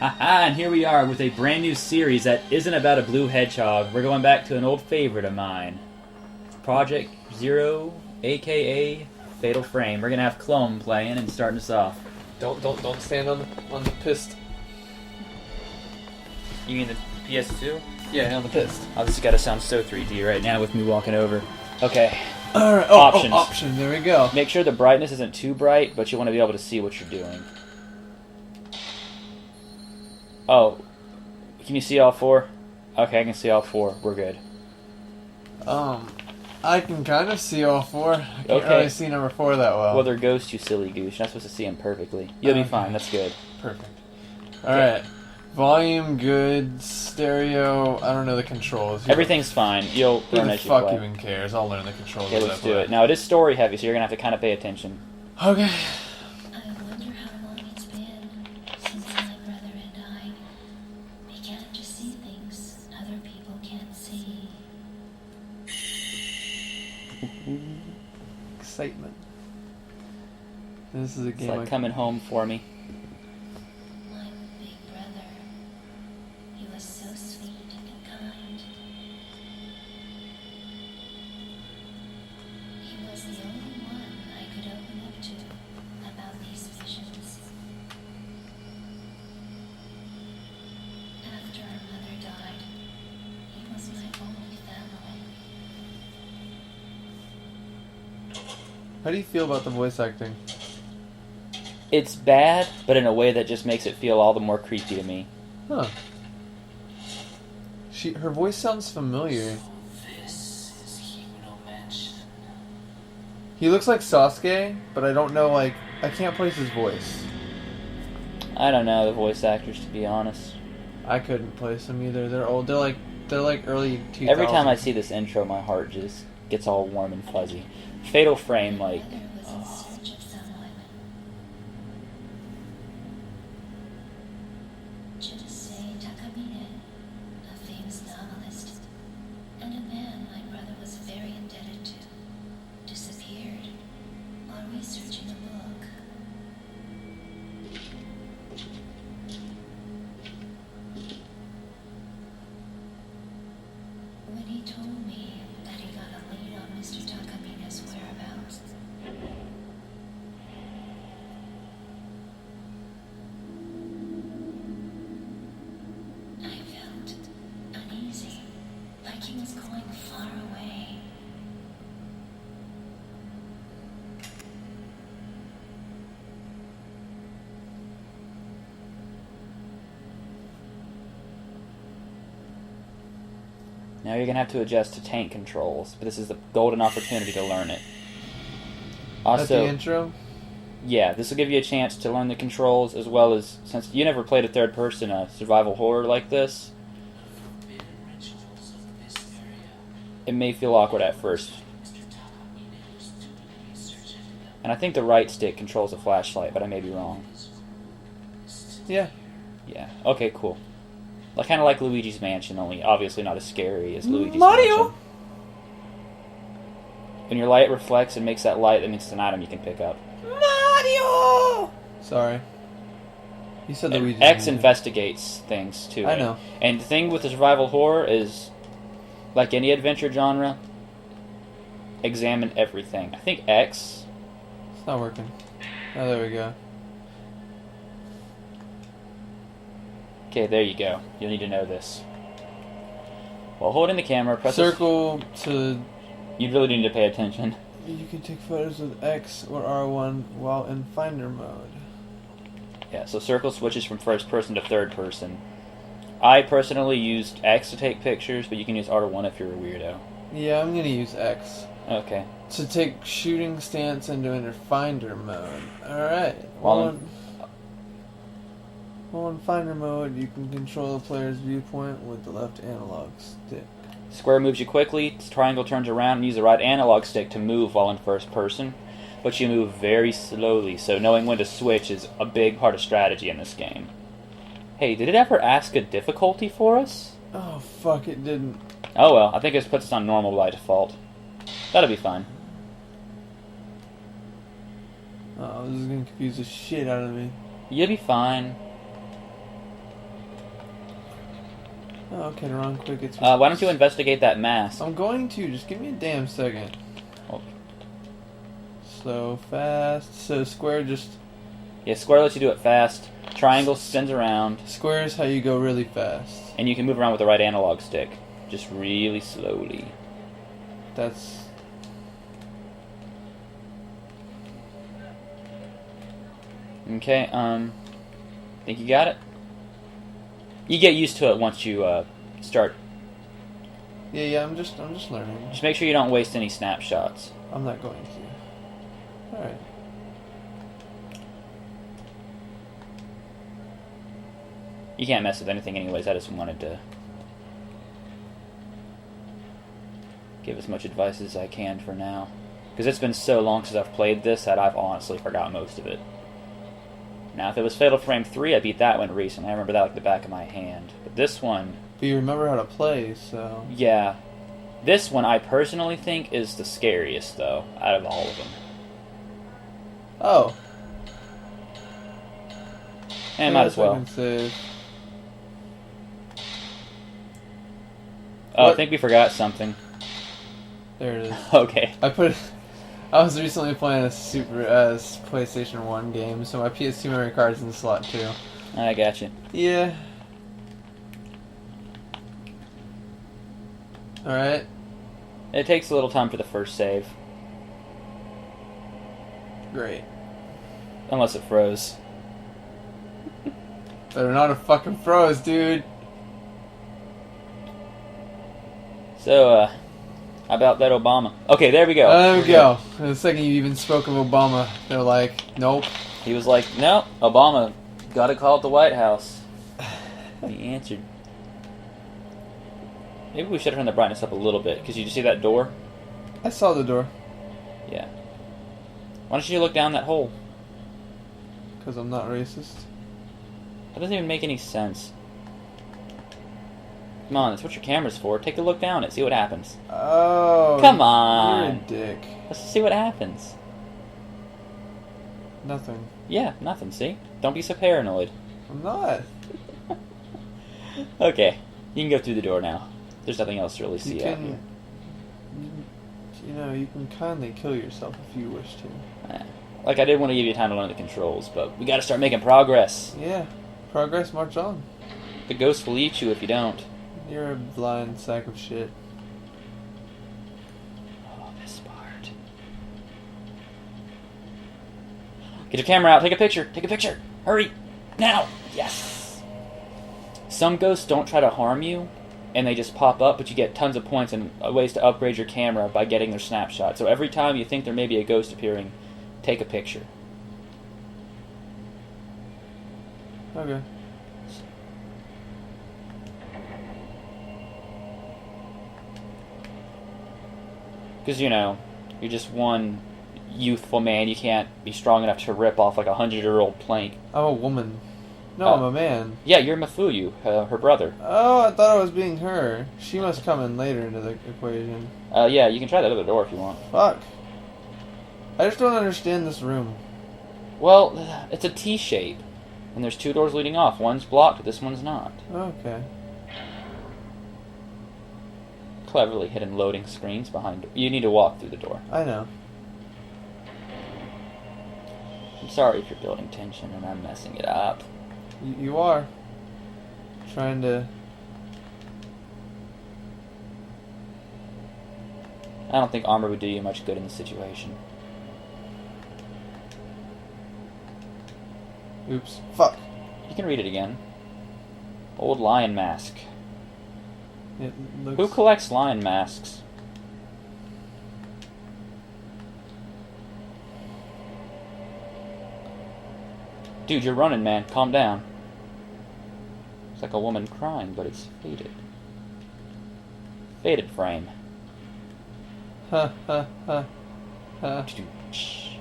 Haha, and here we are with a brand new series that isn't about a blue hedgehog. We're going back to an old favorite of mine. Project Zero, aka Fatal Frame. We're gonna have Clone playing and starting us off. Don't stand on the pist. You mean the PS2? Yeah, on the pist. Oh, this has gotta sound so 3D right now with me walking over. Okay. Alright, Options. Options, there we go. Make sure the brightness isn't too bright, but you want to be able to see what you're doing. Oh, can you see all four? Okay, I can see all four. We're good. I can kind of see all four. I can't Okay. really see number 4 that well. Well, they're ghosts, you silly goose. You're not supposed to see them perfectly. You'll be fine. That's good. Perfect. Alright. Volume, good, stereo, I don't know the controls. Everything's fine. You'll Who learn the as you fuck play. even cares? I'll learn the controls Okay, as I let's play. do it. Now, it is story heavy, so you're going to have to kind of pay attention. Okay. I wonder how long it's been since my brother and I began to see things other people can't see. Excitement. This is a It's game like coming home for me. My big brother, he was so sweet and kind. He was the only one I could open up to about these visions. After our mother died, he was my only family. How do you feel about the voice acting? It's bad, but in a way that just makes it feel all the more creepy to me. Huh. Her voice sounds familiar. This is Human. He looks like Sasuke, but I don't know, I can't place his voice. I don't know the voice actors, to be honest. I couldn't place them either. They're old. They're like early 2000s. Every time I see this intro, my heart just gets all warm and fuzzy. Fatal Frame, like... Brother was in search of someone. Chidasei Takamine, a famous novelist, and a man my brother was very indebted to, disappeared while researching a book. When he told me that he got a lead on Mr. Takamine's whereabouts, I felt uneasy, like he was going far away. Now you're going to have to adjust to tank controls, but this is the golden opportunity to learn it. That's the Also, intro? yeah, this will give you a chance to learn the controls, as well as, since you never played a third-person survival horror like this, Forbidden rituals of this area. it may feel awkward at first. Mr. Takamine was doing research into them. And I think the right stick controls the flashlight, but I may be wrong. Yeah. Yeah, okay, cool. Like, kind of like Luigi's Mansion, only obviously not as scary as Luigi's Mario! Mansion. When your light reflects and makes that light, that means it's an item you can pick up. Mario! Sorry. You said And Luigi. X investigates things, too. I know. And the thing with the survival horror is, like any adventure genre, examine everything. I think X... It's not working. Oh, there we go. Okay, there you go. You'll need to know this. While holding the camera, press Circle to... You really need to pay attention. You can take photos with X or R1 while in Finder mode. Yeah, so circle switches from first person to third person. I personally used X to take pictures, but you can use R1 if you're a weirdo. Yeah, I'm gonna use X. Okay. To take shooting stance into enter Finder mode. Alright. While While in Finder mode, you can control the player's viewpoint with the left analog stick. Square moves you quickly, triangle turns around, and use the right analog stick to move while in first person. But you move very slowly, so knowing when to switch is a big part of strategy in this game. Hey, did it ever ask a difficulty for us? Oh, fuck, it didn't. Oh well, I think it just puts us on normal by default. That'll be fine. Oh, this is gonna confuse the shit out of me. You'll be fine. Oh, okay, the wrong quick gets... Why don't you investigate that mask? I'm going to. Just give me a damn second. Oh. Slow, fast. So square just... Yeah, square lets you do it fast. Triangle spins around. Square is how you go really fast. And you can move around with the right analog stick. Just really slowly. That's... Okay, think you got it? You get used to it once you, start. Yeah, I'm just learning. Just make sure you don't waste any snapshots. I'm not going to. Alright. You can't mess with anything anyways, I just wanted to give as much advice as I can for now. Because it's been so long since I've played this that I've honestly forgot most of it. Now, if it was Fatal Frame 3, I beat that one recently. I remember that like the back of my hand. But this one... But you remember how to play, so... Yeah. This one, I personally think, is the scariest, though, out of all of them. Oh. And might as well. Save. Oh, What? I think we forgot something. There it is. Okay. I was recently playing a PlayStation 1 game, so my PS2 memory card's in the slot too. I got you. Yeah. Alright. It takes a little time for the first save. Great. Unless it froze. Better not have fucking froze, dude. So, how about that Obama? Okay, there we go. There we go. The second you even spoke of Obama, they're like, nope. He was like, no, Obama, gotta call it the White House. He answered. Maybe we should turn the brightness up a little bit, because you just see that door? I saw the door. Yeah. Why don't you look down that hole? Because I'm not racist. That doesn't even make any sense. Come on, that's what your camera's for. Take a look down it, see what happens. Oh. Come on. You're a dick. Let's see what happens. Nothing. Yeah, nothing, see? Don't be so paranoid. I'm not. Okay, you can go through the door now. There's nothing else to really see out here. You can kindly kill yourself if you wish to. Like, I did want to give you time to learn the controls, but we gotta start making progress. Yeah. Progress, march on. The ghost will eat you if you don't. You're a blind sack of shit. Oh, this part. Get your camera out, take a picture, take a picture! Hurry! Now! Yes! Some ghosts don't try to harm you, and they just pop up, but you get tons of points and ways to upgrade your camera by getting their snapshot. So every time you think there may be a ghost appearing, take a picture. Okay. Because, you're just one youthful man. You can't be strong enough to rip off like a 100-year-old plank. I'm a woman. No, I'm a man. Yeah, you're Mafuyu, her brother. Oh, I thought I was being her. She must come in later into the equation. Yeah, you can try that other door if you want. Fuck. I just don't understand this room. Well, it's a T shape. And there's two doors leading off. One's blocked, this one's not. Okay. Cleverly hidden loading screens behind. You need to walk through the door. I know. I'm sorry if you're building tension and I'm messing it up. You are. Trying to... I don't think armor would do you much good in this situation. Oops. Fuck. You can read it again. Old lion mask. It looks... Who collects lion masks? Dude, you're running, man. Calm down. It's like a woman crying, but it's faded. Faded frame. Ha ha ha ha.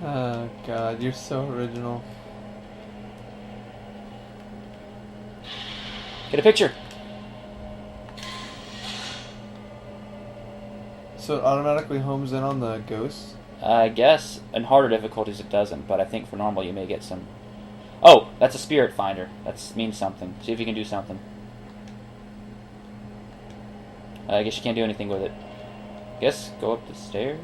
Oh god, you're so original. Get a picture! So it automatically homes in on the ghosts? I guess in harder difficulties it doesn't, but I think for normal you may get some... Oh! That's a spirit finder. That means something. See if you can do something. I guess you can't do anything with it. Guess go up the stairs?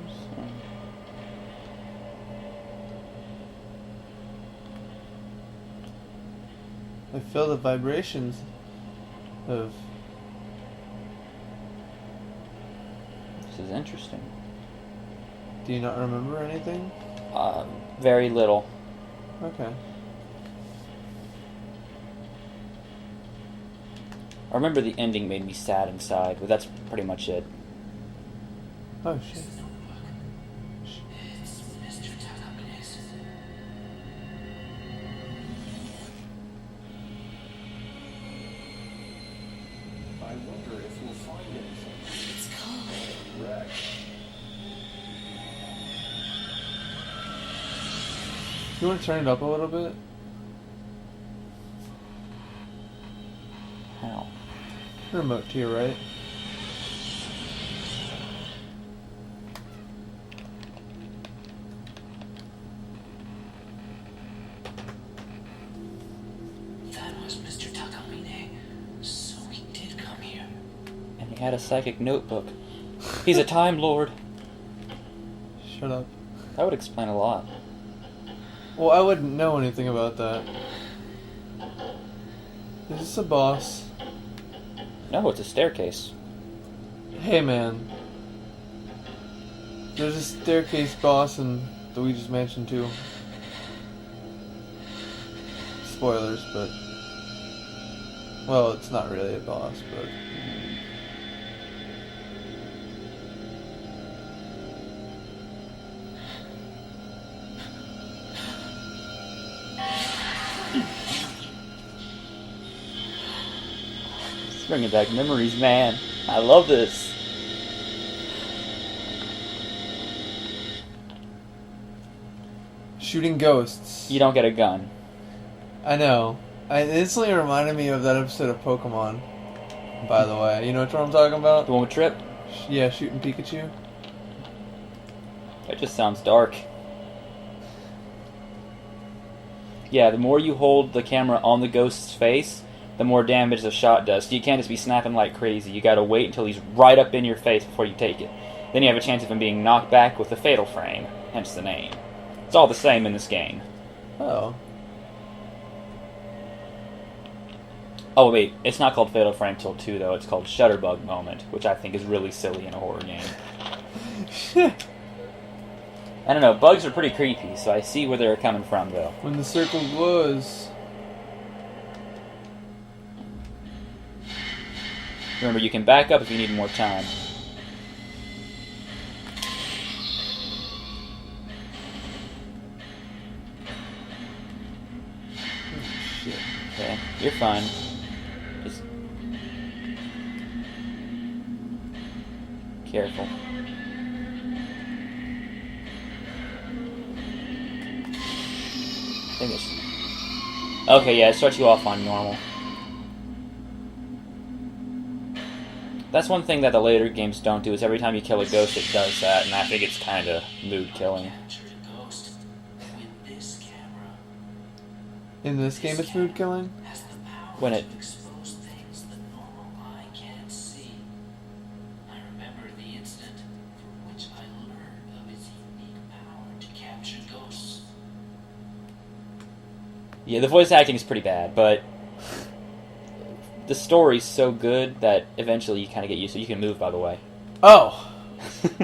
I feel the vibrations of... This is interesting. Do you not remember anything? Very little. Okay. I remember the ending made me sad inside, but that's pretty much it. Oh shit. It's Mr. Takabe's. I wonder if we'll find anything. It's cold. Rex. You want to turn it up a little bit? How? Remote to your right. That was Mr. Takamine. So he did come here. And he had a psychic notebook. He's a Time Lord. Shut up. That would explain a lot. Well, I wouldn't know anything about that. Is this a boss? No, it's a staircase. Hey man. There's a staircase boss in Luigi's Mansion 2. Spoilers, but... Well, it's not really a boss, but... It's bringing back memories, man. I love this. Shooting ghosts. You don't get a gun. I know. It instantly reminded me of that episode of Pokemon, by the way. You know what I'm talking about? The one with Trip? Yeah, shooting Pikachu. That just sounds dark. Yeah, the more you hold the camera on the ghost's face, the more damage the shot does. So you can't just be snapping like crazy. You gotta wait until he's right up in your face before you take it. Then you have a chance of him being knocked back with the fatal frame, hence the name. It's all the same in this game. Oh. Oh wait, it's not called Fatal Frame till 2 though, it's called Shutterbug Moment, which I think is really silly in a horror game. I don't know, bugs are pretty creepy, so I see where they're coming from though. When the circle glows. Remember, you can back up if you need more time. Shit. Okay, you're fine. Just... careful. I think it's... okay, yeah, it starts you off on normal. That's one thing that the later games don't do, is every time you kill a ghost, it does that, and I think it's kind of mood-killing. Captured a ghost with this camera. In this game, it's mood killing? Has the power When it... to expose things the normal eye can't see. I remember the incident for which I learned of its unique power to capture ghosts. yeah, the voice acting is pretty bad, but... the story's so good that eventually you kind of get used to it. You can move, by the way. Oh!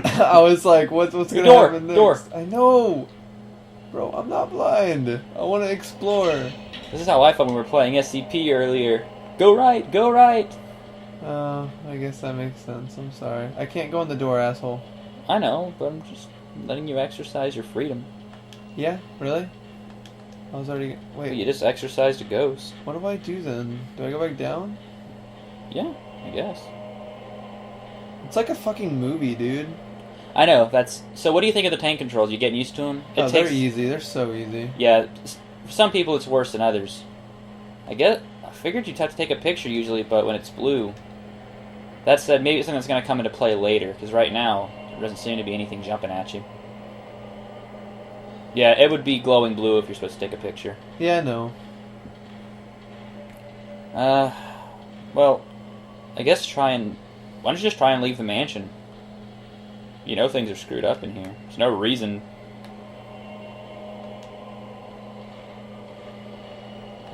I was like, what's gonna Door, happen next? door. I know! Bro, I'm not blind. I want to explore. This is how I felt when we were playing SCP earlier. Go right, go right! I guess that makes sense. I'm sorry. I can't go in the door, asshole. I know, but I'm just letting you exercise your freedom. Yeah? Really? I was already... Well, Wait, you just exercised a ghost. what do I do then? Do I go back down? Yeah, I guess. It's like a fucking movie, dude. I know, that's... so what do you think of the tank controls? You getting used to them? Oh, they're easy. They're so easy. Yeah, for some people it's worse than others. I figured you'd have to take a picture usually, but when it's blue... that said, maybe it's something that's going to come into play later, because right now, there doesn't seem to be anything jumping at you. Yeah, it would be glowing blue if you're supposed to take a picture. Yeah, I know. Well, I guess try and Why don't you just try and leave the mansion? You know things are screwed up in here. There's no reason.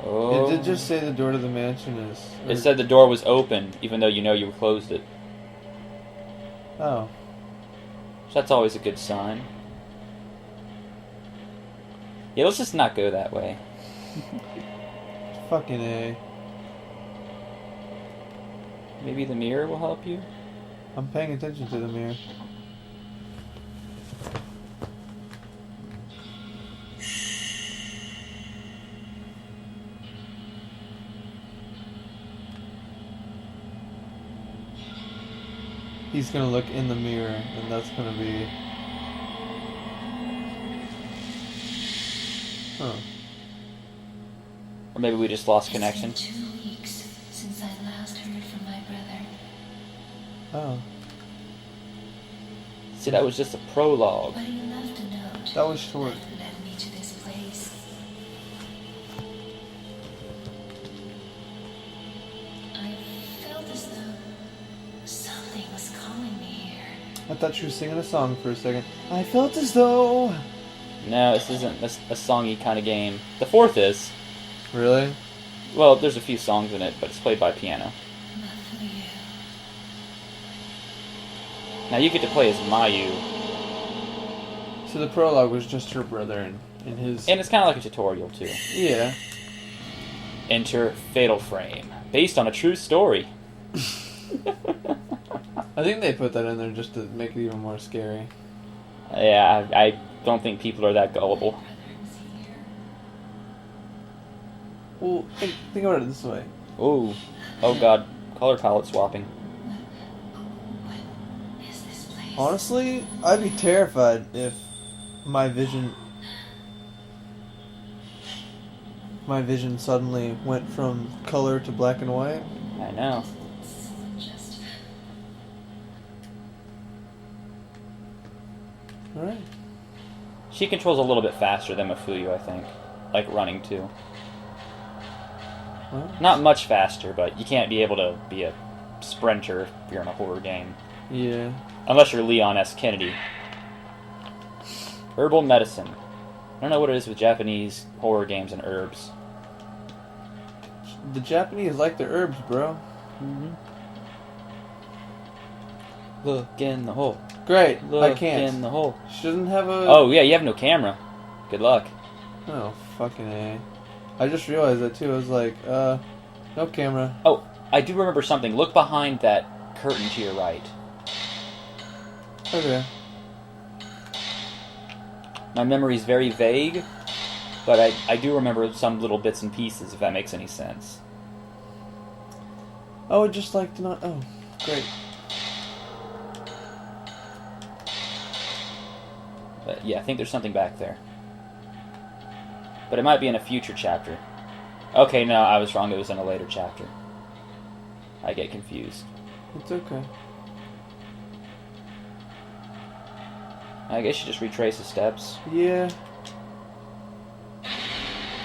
Oh. It did just say the door to the mansion is... It said the door was open, even though you know you closed it. Oh. So that's always a good sign. Yeah, let's just not go that way. Fucking A. Maybe the mirror will help you? I'm paying attention to the mirror. He's gonna look in the mirror, and that's gonna be... Huh. Or maybe we just lost It's connection. been 2 weeks since I last heard from my brother. Oh. See, that was just a prologue. But he left a note That was short. that led me to this place. I felt as though something was calling me here. I thought you were singing a song for a second. I felt as though... No, this isn't a songy kind of game. The fourth is. Really? Well, there's a few songs in it, but it's played by piano. But for you, Now you get to play as Mayu, So the prologue was just her brother and his... and it's kind of like a tutorial too. Yeah. Enter Fatal Frame, based on a true story. I think they put that in there just to make it even more scary. Yeah, I don't think people are that gullible. brother is here. Well, think about it this way. Ooh, oh god, color palette swapping. What is this place? Honestly, I'd be terrified if my vision suddenly went from color to black and white. I know. Someone just... Alright. She controls a little bit faster than Mafuyu, I think. Like running too. Well, Not much faster, but you can't be able to be a sprinter if you're in a horror game. yeah. Unless you're Leon S. Kennedy. Herbal medicine. I don't know what it is with Japanese horror games and herbs. The Japanese like their herbs, bro. Mm-hmm. Look in the hole. Great. Look I can't. in the hole. She doesn't have a... Oh, yeah, you have no camera. Good luck. Oh, fucking A. I just realized that too. I was like, no camera. Oh, I do remember something. Look behind that curtain to your right. Okay. My memory's very vague, but I do remember some little bits and pieces, if that makes any sense. I would just like to not... Oh, great. But yeah, I think there's something back there. But it might be in a future chapter. Okay, no, I was wrong. It was in a later chapter. I get confused. It's okay. I guess you just retrace the steps. Yeah.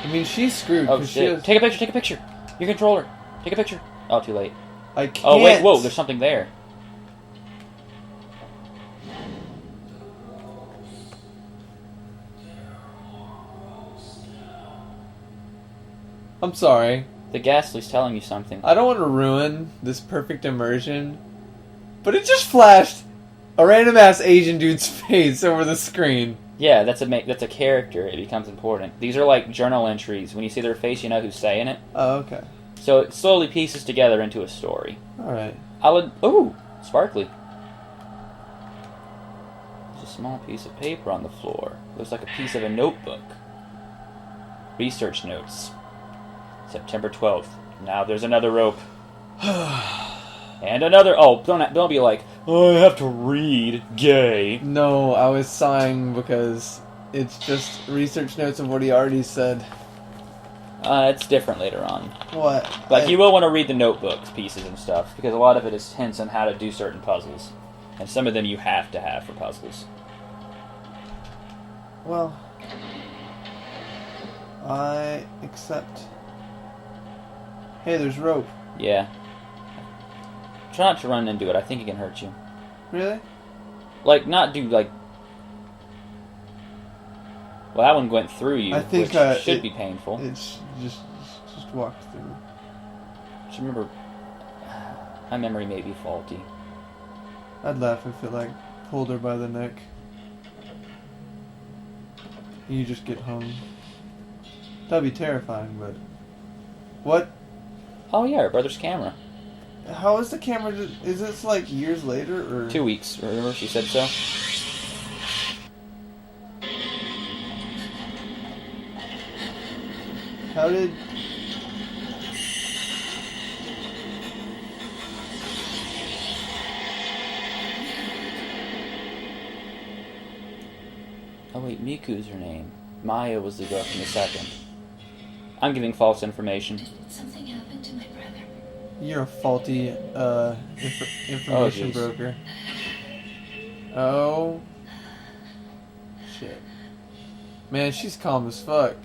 I mean, she's screwed. Oh 'cause she shit! has... Take a picture. Take a picture. Your controller. Take a picture. Oh, too late. I can't. Oh wait, whoa! There's something there. I'm sorry. The ghastly's telling you something. I don't want to ruin this perfect immersion, but it just flashed a random ass Asian dude's face over the screen. Yeah, that's a character. It becomes important. These are like journal entries. When you see their face, you know who's saying it. Oh, okay. So it slowly pieces together into a story. Alright. Ooh, sparkly. There's a small piece of paper on the floor. Looks like a piece of a notebook. Research notes. September 12th. Now there's another rope. And another... Oh, don't be like, oh, I have to read. Gay. No, I was sighing because it's just research notes of what he already said. It's different later on. What? Like, you will want to read the notebooks, pieces and stuff, because a lot of it is hints on how to do certain puzzles. And some of them you have to have for puzzles. Well, I accept. Hey, there's rope. Yeah. Try not to run into it. I think it can hurt you. Really? Like, not do, like... Well, that one went through you, I think, which should be painful. It's just walk through. Just remember, my memory may be faulty. I'd laugh if it, like, pulled her by the neck. And you just get hung. That'd be terrifying, but... What? Oh yeah, her brother's camera. How is the camera... Is this, like, years later, or... 2 weeks, remember? She said so. How did... Oh wait, Miku's her name. Maya was the girl from the second. I'm giving false information. Did something happen to my brother? You're a faulty, information jeez. broker. Oh. Shit. Man, she's calm as fuck.